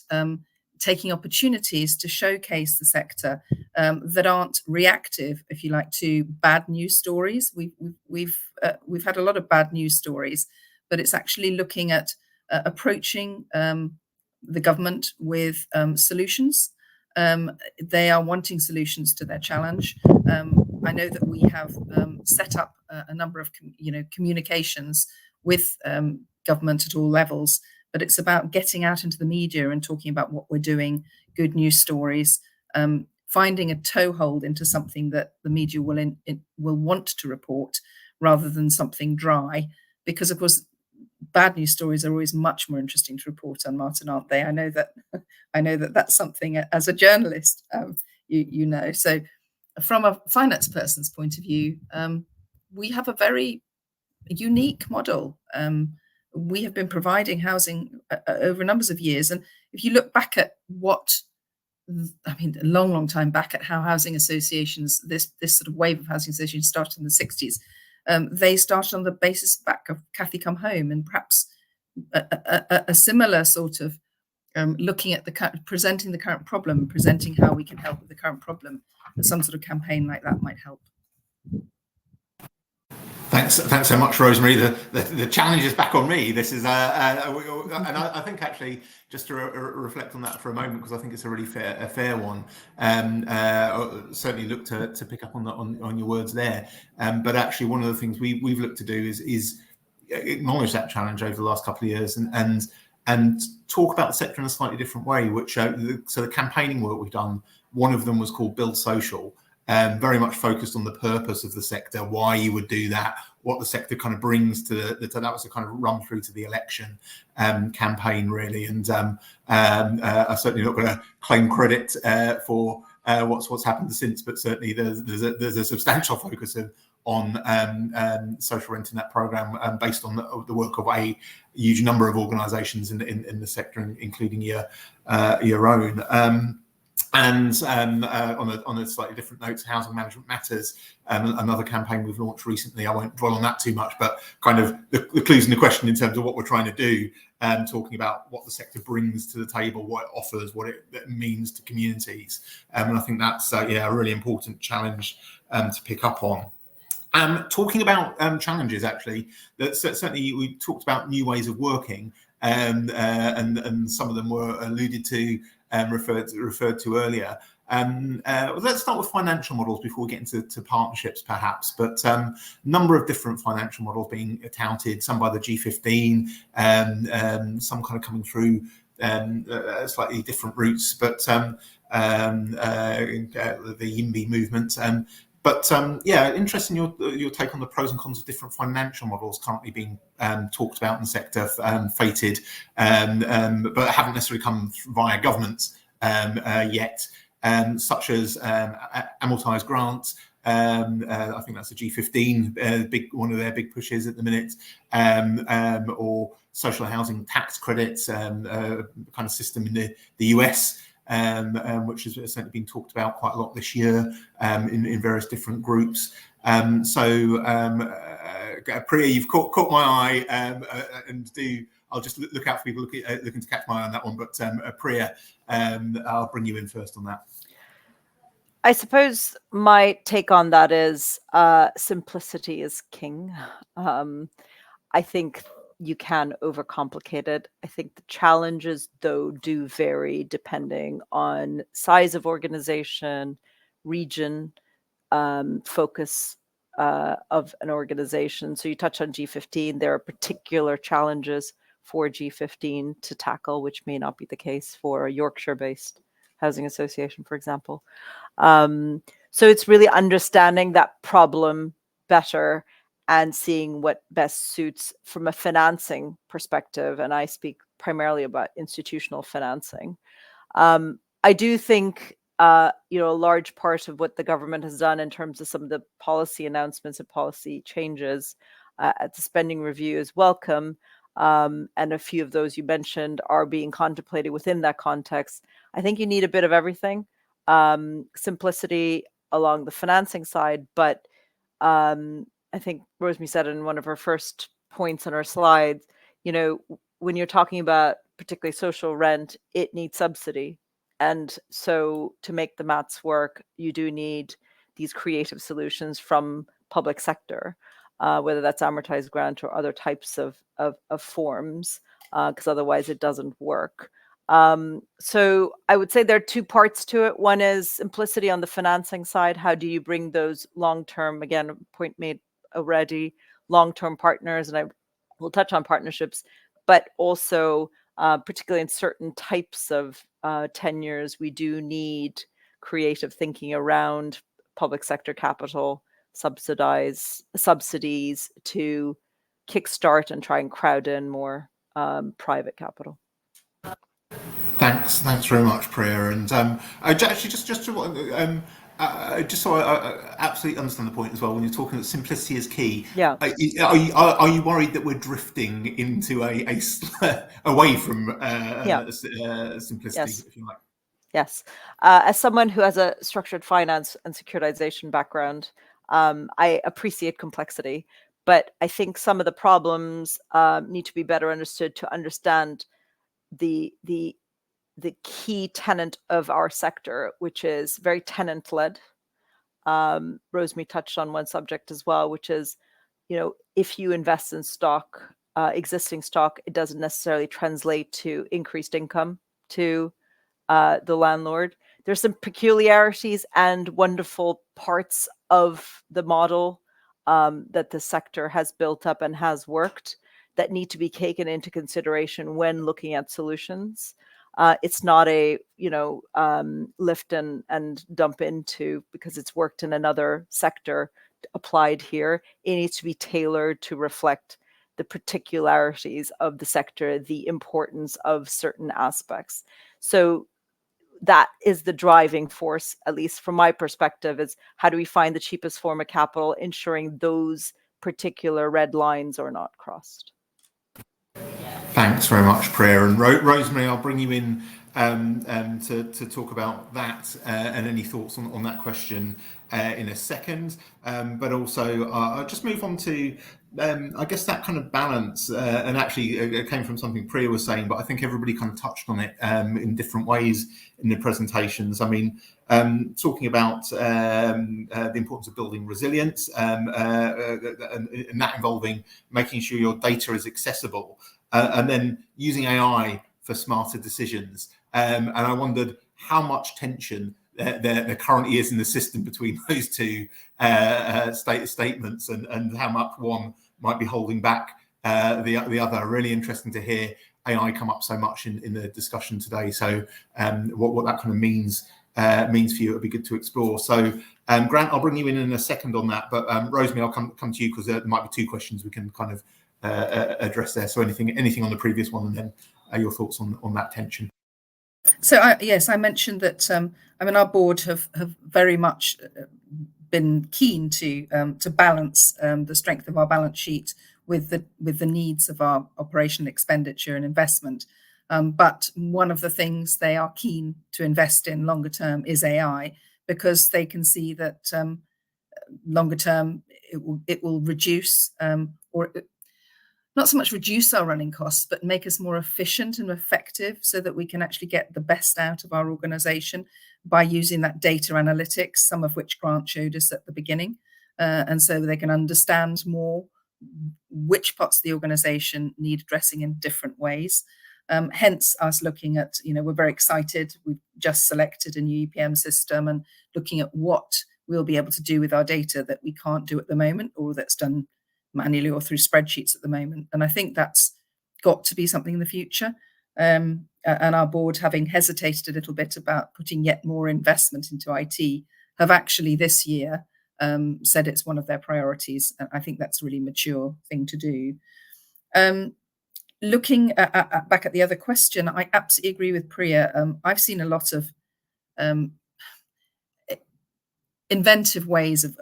taking opportunities to showcase the sector that aren't reactive, if you like, to bad news stories. We've had a lot of bad news stories, but it's actually looking at approaching the government with solutions. They are wanting solutions to their challenge. I know that we have set up a number of communications with government at all levels, but it's about getting out into the media and talking about what we're doing, good news stories, finding a toehold into something that the media will want to report rather than something dry, because of course bad news stories are always much more interesting to report on, Martin, aren't they? I know that that's something as a journalist you know. So from a finance person's point of view, we have a very unique model. We have been providing housing over numbers of years. And if you look back at a long time back at how housing associations, this sort of wave of housing associations started in the 60s, they started on the basis back of Cathy Come Home, and perhaps a similar sort of looking at presenting the current problem, presenting how we can help with the current problem. Some sort of campaign like that might help. Thanks so much, Rosemary. The challenge is back on me. This is, and I think actually just to reflect on that for a moment, because I think it's a really fair one. Certainly look to pick up on your words there. But actually, one of the things we've looked to do is acknowledge that challenge over the last couple of years and talk about the sector in a slightly different way. So the campaigning work we've done, one of them was called Build Social. Very much focused on the purpose of the sector, why you would do that, what the sector kind of brings to that was a kind of run through to the election campaign, really. And I'm certainly not going to claim credit for what's happened since, but certainly there's a substantial focus on social rent in that programme, based on the work of a huge number of organisations in the sector, including your own. And on a slightly different note, Housing Management Matters, another campaign we've launched recently. I won't dwell on that too much, but kind of the clues in the question in terms of what we're trying to do, talking about what the sector brings to the table, what it offers, what it means to communities. And I think that's a really important challenge to pick up on. Talking about challenges, actually, that certainly we talked about new ways of working, and some of them were alluded to, referred to earlier. Let's start with financial models before we get into partnerships, perhaps. But number of different financial models being touted, some by the G15, some kind of coming through slightly different routes, but the YIMBY movement. But interesting your take on the pros and cons of different financial models currently being talked about in the sector, fated, but haven't necessarily come via governments yet, such as amortised grants. I think that's a G15, one of their big pushes at the minute, or social housing tax credits, kind of system in the US. Which has certainly been talked about quite a lot this year in various different groups. Priya, you've caught my eye, and I'll just look out for people looking to catch my eye on that one. But Priya, I'll bring you in first on that. I suppose my take on that is simplicity is king. I think you can overcomplicate it. I think the challenges, though, do vary depending on size of organization, region, focus of an organization. So you touch on G15. There are particular challenges for G15 to tackle, which may not be the case for a Yorkshire-based housing association, for example. So it's really understanding that problem better and seeing what best suits from a financing perspective. And I speak primarily about institutional financing. I do think, a large part of what the government has done in terms of some of the policy announcements and policy changes at the spending review is welcome. And a few of those you mentioned are being contemplated within that context. I think you need a bit of everything. Simplicity along the financing side, but I think Rosemary said in one of her first points on her slides, when you're talking about particularly social rent, it needs subsidy. And so to make the maths work, you do need these creative solutions from public sector, whether that's amortized grant or other types of forms, because otherwise it doesn't work. So I would say there are two parts to it. One is simplicity on the financing side. How do you bring those long-term, again, a point made already, long-term partners, and I will touch on partnerships, but also particularly in certain types of tenures, we do need creative thinking around public sector capital, subsidies to kickstart and try and crowd in more private capital. Thanks very much, Priya. And actually, just so I absolutely understand the point as well, when you're talking that simplicity is key. Yeah. Are you worried that we're drifting into away from simplicity, Yes. if you like? Yes. As someone who has a structured finance and securitization background, I appreciate complexity, but I think some of the problems need to be better understood to understand the key tenet of our sector, which is very tenant-led. Rosemary touched on one subject as well, which is, if you invest in stock, existing stock, it doesn't necessarily translate to increased income to the landlord. There's some peculiarities and wonderful parts of the model that the sector has built up and has worked that need to be taken into consideration when looking at solutions. It's not a lift and dump into because it's worked in another sector applied here. It needs to be tailored to reflect the particularities of the sector, the importance of certain aspects. So that is the driving force, at least from my perspective, is how do we find the cheapest form of capital, ensuring those particular red lines are not crossed. Thanks very much, Priya. And Rosemary, I'll bring you in to talk about that and any thoughts on that question in a second. But also, I'll just move on to, I guess, that kind of balance. And actually, it came from something Priya was saying, but I think everybody kind of touched on it in different ways in the presentations. I mean, talking about the importance of building resilience and that involving making sure your data is accessible. And then using AI for smarter decisions. And I wondered how much tension there currently is in the system between those two statements, and how much one might be holding back the other. Really interesting to hear AI come up so much in the discussion today. So what that kind of means for you, it would be good to explore. So Grant, I'll bring you in a second on that, but Rosemary, I'll come to you because there might be two questions we can kind of address there. So anything on the previous one, and then your thoughts on that tension. So yes, I mentioned that our board have very much been keen to balance the strength of our balance sheet with the needs of our operational expenditure and investment. But one of the things they are keen to invest in longer term is AI, because they can see that longer term it will reduce or not so much reduce our running costs, but make us more efficient and effective, so that we can actually get the best out of our organization by using that data analytics, some of which Grant showed us at the beginning. And so they can understand more which parts of the organization need addressing in different ways. Hence us looking at, we're very excited. We've just selected a new EPM system and looking at what we'll be able to do with our data that we can't do at the moment, or that's done manually or through spreadsheets at the moment. And I think that's got to be something in the future. And our board, having hesitated a little bit about putting yet more investment into IT, have actually this year said it's one of their priorities. And I think that's a really mature thing to do. Looking back at the other question, I absolutely agree with Priya. I've seen a lot of inventive ways of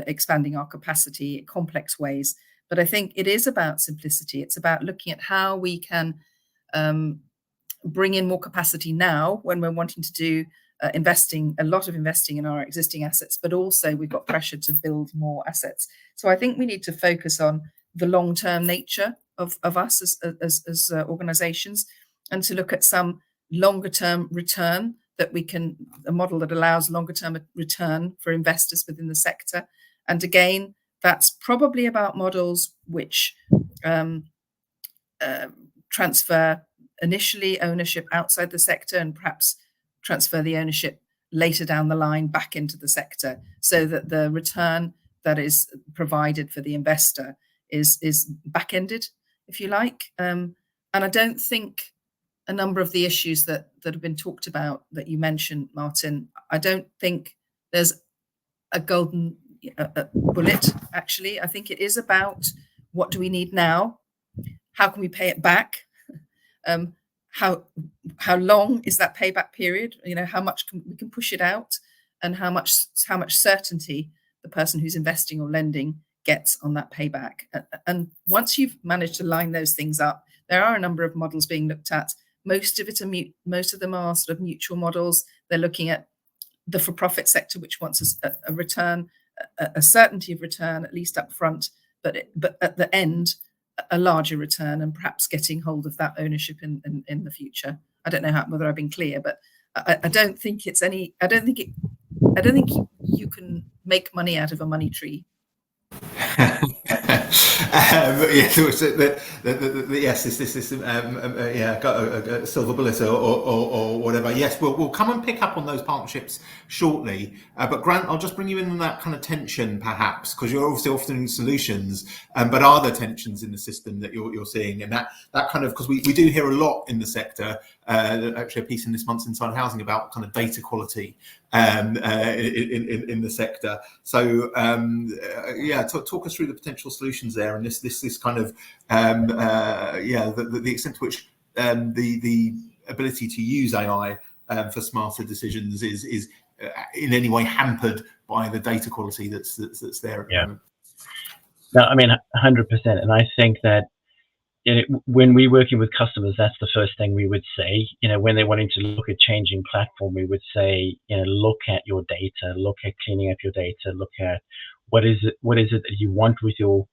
expanding our capacity, complex ways. But I think it is about simplicity. It's about looking at how we can bring in more capacity now when we're wanting to do a lot of investing in our existing assets, but also we've got pressure to build more assets. So I think we need to focus on the long-term nature of us as organizations, and to look at some longer-term return, that we can, a model that allows longer term return for investors within the sector. And again, that's probably about models which transfer initially ownership outside the sector, and perhaps transfer the ownership later down the line back into the sector, so that the return that is provided for the investor is back-ended, if you like. And I don't think a number of the issues that have been talked about that you mentioned, Martin, I don't think there's a golden bullet, actually. I think it is about, what do we need now? How can we pay it back? How long is that payback period? How much we can push it out, and how much certainty the person who's investing or lending gets on that payback. And once you've managed to line those things up, there are a number of models being looked at. Most of them are sort of mutual models. They're looking at the for-profit sector, which wants a return, a certainty of return, at least up front, but at the end, a larger return, and perhaps getting hold of that ownership in the future. I don't know whether I've been clear, but I don't think you can make money out of a money tree. Yes, this got a silver bullet or whatever. Yes, we'll come and pick up on those partnerships shortly. But Grant, I'll just bring you in on that kind of tension, perhaps, because you're obviously offering solutions. But are there tensions in the system that you're seeing, and that kind of, because we do hear a lot in the sector. Actually, a piece in this month's Inside Housing about kind of data quality in the sector. So talk us through the potential solutions there, and this kind of the extent to which the ability to use AI for smarter decisions is in any way hampered by the data quality that's there at the moment. No, I mean 100%, and I think that when we're working with customers, that's the first thing we would say. When they're wanting to look at changing platform, we would say, look at your data, look at cleaning up your data, look at what is it that you want with your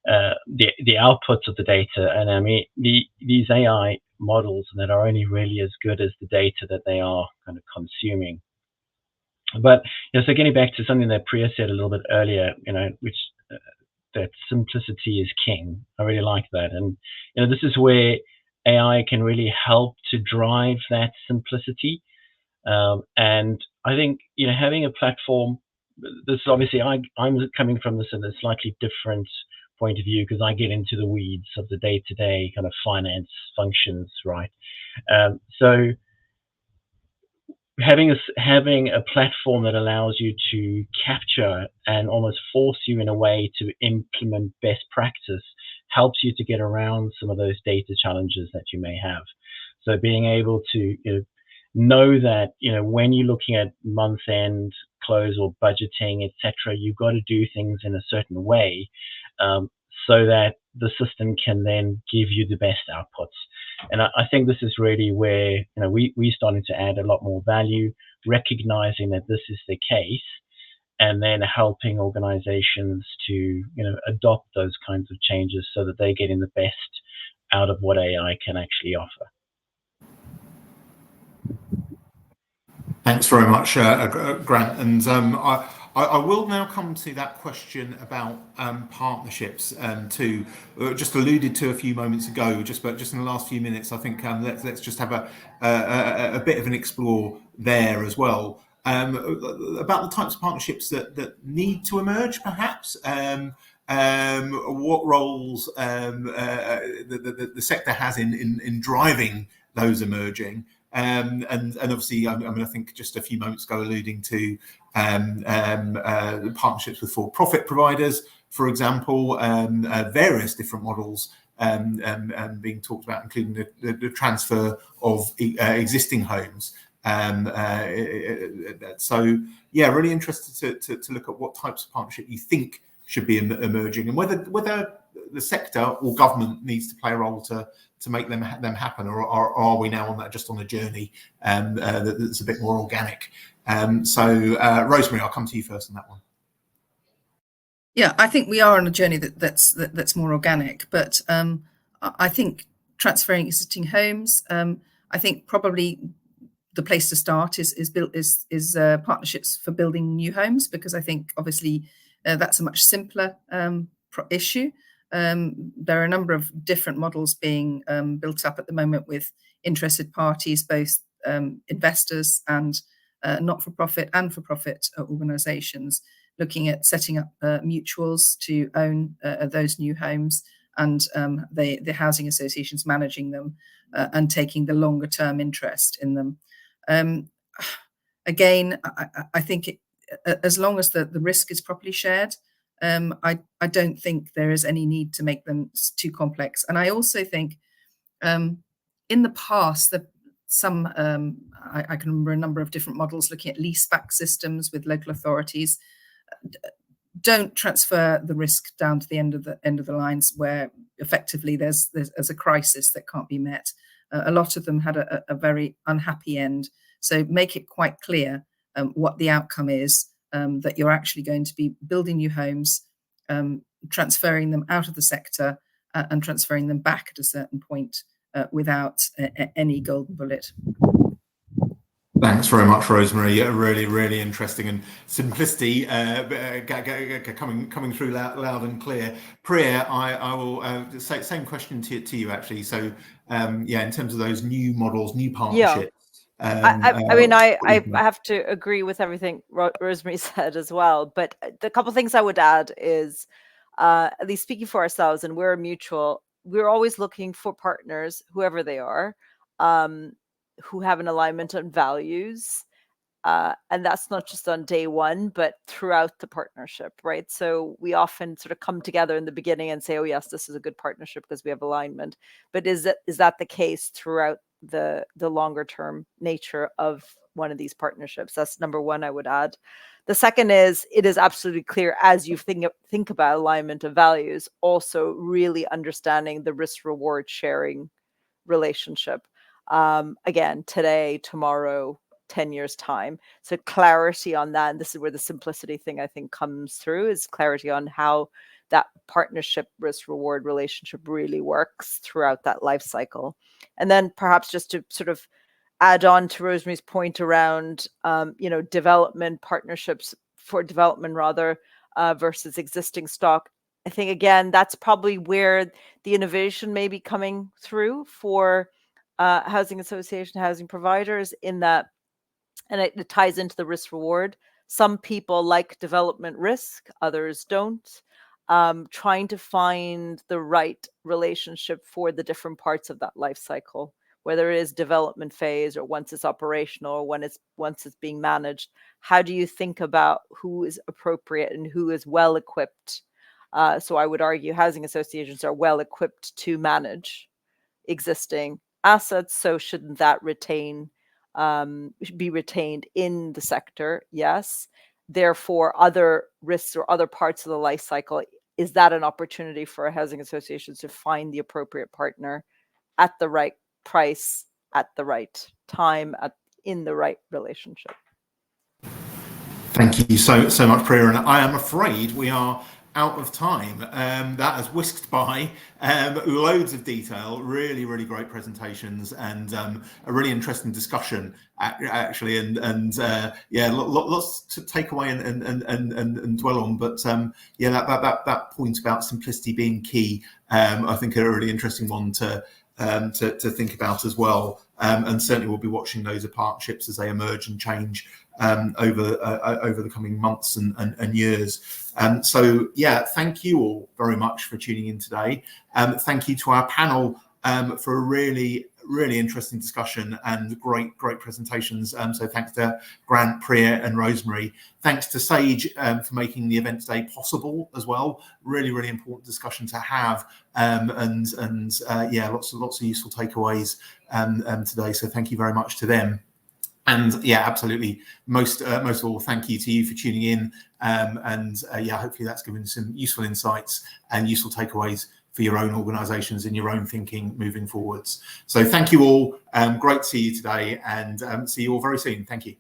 the outputs of the data. And I mean, these AI models that are only really as good as the data that they are kind of consuming. But so getting back to something that Priya said a little bit earlier, which that simplicity is king. I really like that, and this is where AI can really help to drive that simplicity. And I think having a platform. This obviously I'm coming from this in a slightly different point of view because I get into the weeds of the day-to-day kind of finance functions, right? So having a platform that allows you to capture and almost force you in a way to implement best practice helps you to get around some of those data challenges that you may have. So being able to know that when you're looking at month-end close or budgeting, etc., you've got to do things in a certain way so that the system can then give you the best outputs. And I think this is really where we're starting to add a lot more value, recognizing that this is the case, and then helping organizations to adopt those kinds of changes so that they're getting the best out of what AI can actually offer. Thanks very much, Grant. And I will now come to that question about partnerships too. Just alluded to a few moments ago, but just in the last few minutes, I think let's just have a bit of an explore there as well about the types of partnerships that need to emerge, perhaps. What roles the sector has in driving those emerging. And obviously, I think just a few moments ago alluding to partnerships with for-profit providers, for example, various different models being talked about, including the transfer of existing homes. So, yeah, really interested to look at what types of partnership you think should be emerging, and whether the sector or government needs to play a role to make them happen, or are we now just on a journey that's a bit more organic? So, Rosemary, I'll come to you first on that one. Yeah, I think we are on a journey that's more organic, but I think transferring existing homes. I think probably the place to start is partnerships for building new homes, because I think obviously that's a much simpler issue. There are a number of different models being built up at the moment with interested parties, both investors and not-for-profit and for-profit organisations, looking at setting up mutuals to own those new homes, and the housing associations managing them and taking the longer-term interest in them. Again, I think as long as the risk is properly shared, I don't think there is any need to make them too complex. And I also think in the past that I can remember a number of different models looking at leaseback systems with local authorities. Don't transfer the risk down to the end of the lines where effectively there's a crisis that can't be met. A lot of them had a very unhappy end. So make it quite clear what the outcome is, that you're actually going to be building new homes, transferring them out of the sector and transferring them back at a certain point without any golden bullet. Thanks very much, Rosemary. Really, really interesting, and simplicity coming through loud and clear. Priya, I will say same question to you actually. So, yeah, in terms of those new models, new partnerships. I mean, I have to agree with everything Rosemary said as well. But the couple of things I would add is, at least speaking for ourselves, and we're a mutual, we're always looking for partners, whoever they are, who have an alignment on values. And that's not just on day one, but throughout the partnership, right? So we often sort of come together in the beginning and say, oh, yes, this is a good partnership because we have alignment. But is that the case throughout the longer term nature of one of these partnerships. That's number one I would add. The second is, it is absolutely clear, as you think about alignment of values, also really understanding the risk reward sharing relationship. Again, today, tomorrow, 10 years time. So clarity on that. And this is where the simplicity thing I think comes through, is clarity on how that partnership risk reward relationship really works throughout that life cycle. And then perhaps just to sort of add on to Rosemary's point around, development partnerships for development rather, versus existing stock. I think, again, that's probably where the innovation may be coming through for housing association, housing providers, in that, and it ties into the risk reward. Some people like development risk, others don't. Trying to find the right relationship for the different parts of that life cycle, whether it is development phase or once it's operational or once it's being managed. How do you think about who is appropriate and who is well equipped? So I would argue housing associations are well equipped to manage existing assets. So shouldn't that be retained in the sector? Yes. Therefore, other risks or other parts of the life cycle, is that an opportunity for a housing association to find the appropriate partner at the right price, at the right time, in the right relationship? Thank you so much, Priya. And I am afraid we are out of time. That has whisked by loads of detail, really great presentations, and a really interesting discussion actually, and lots to take away and dwell on. But that point about simplicity being key, I think, a really interesting one to think about as well. And certainly we'll be watching those partnerships as they emerge and change over the coming months and years. So thank you all very much for tuning in today. Thank you to our panel for a really interesting discussion and great presentations. So thanks to Grant, Priya and Rosemary. Thanks to Sage for making the event today possible as well. Really important discussion to have, and lots of useful takeaways today. So thank you very much to them. And absolutely, most of all, thank you to you for tuning in, hopefully that's given some useful insights and useful takeaways for your own organisations and your own thinking moving forwards. So thank you all. Great to see you today, and see you all very soon. Thank you.